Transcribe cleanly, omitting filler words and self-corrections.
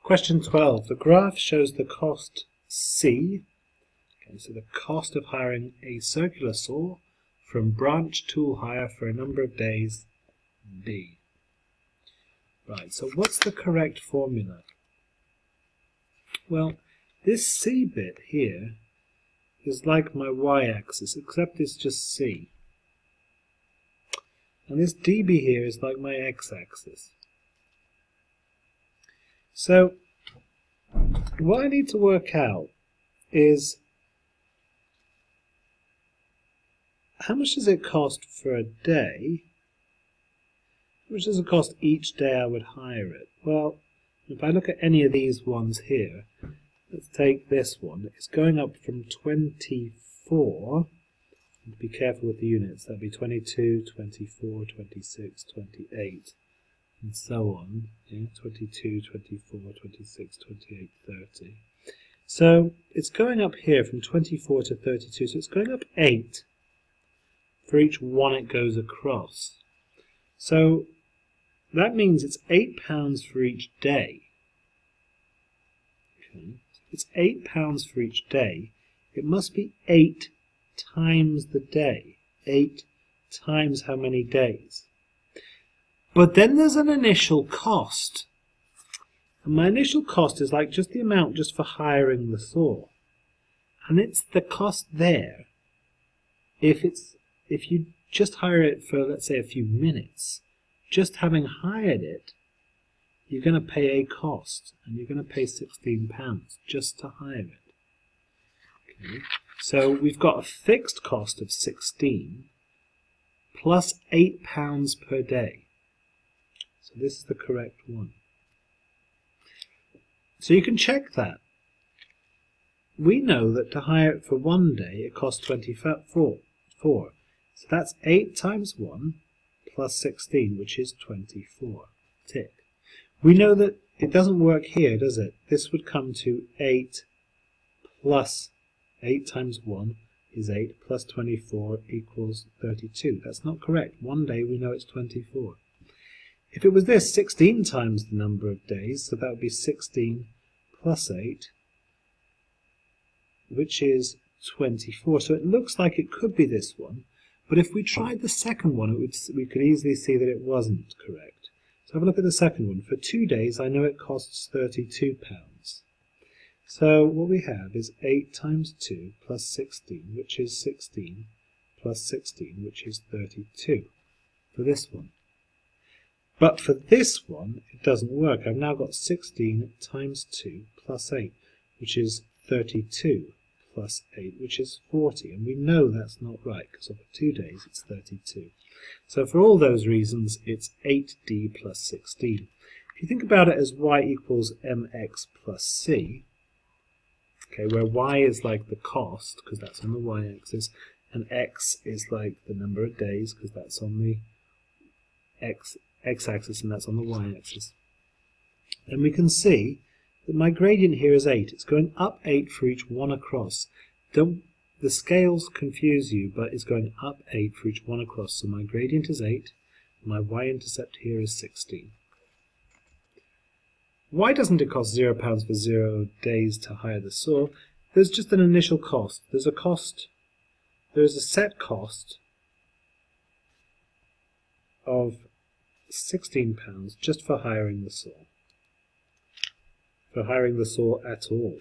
Question 12. The graph shows the cost C, okay, so the cost of hiring a circular saw from branch tool hire for a number of days, B. Right, so what's the correct formula? Well, this C bit here is like my y-axis, except it's just C. And this dB here is like my x-axis. So, what I need to work out is how much does it cost for a day? How much does it cost each day I would hire it? Well, if I look at any of these ones here, let's take this one. It's going up from 24. Be careful with the units. That'd be 22, 24, 26, 28, and so on. Yeah, 22, 24, 26, 28, 30. So it's going up here from 24 to 32. So it's going up 8 for each one it goes across. So that means it's £8 for each day. Okay. It's £8 for each day. It must be 8 times the day. 8 times how many days? But then there's an initial cost. And my initial cost is like just the amount just for hiring the saw. And it's the cost there. If you just hire it for, let's say, a few minutes, just having hired it, you're going to pay a cost, and you're going to pay £16 just to hire it. Okay. So we've got a fixed cost of 16 plus £8 per day. So this is the correct one. So you can check that. We know that to hire it for one day it costs 24. So that's 8 times 1 plus 16, which is 24. Tick. We know that it doesn't work here, does it? This would come to 8 plus 8 times 1 is 8 plus 24 equals 32. That's not correct. One day we know it's 24. If it was this, 16 times the number of days, so that would be 16 plus 8, which is 24. So it looks like it could be this one, but if we tried the second one, we could easily see that it wasn't correct. So have a look at the second one. For 2 days, I know it costs £32. So what we have is 8 times 2 plus 16, which is 16, plus 16, which is 32, for this one. But for this one, it doesn't work. I've now got 16 times 2 plus 8, which is 32, plus 8, which is 40. And we know that's not right, because over 2 days it's 32. So for all those reasons, it's 8d plus 16. If you think about it as y equals mx plus c, okay, where y is like the cost, because that's on the y-axis, and x is like the number of days, because that's on the x-axis and that's on the y-axis. And we can see that my gradient here is 8. It's going up 8 for each one across. The scales confuse you, but it's going up 8 for each one across. So my gradient is 8, my y-intercept here is 16. Why doesn't it cost £0 for 0 days to hire the saw? There's just an initial cost. There's a set cost of £16 just for hiring the saw. For hiring the saw at all.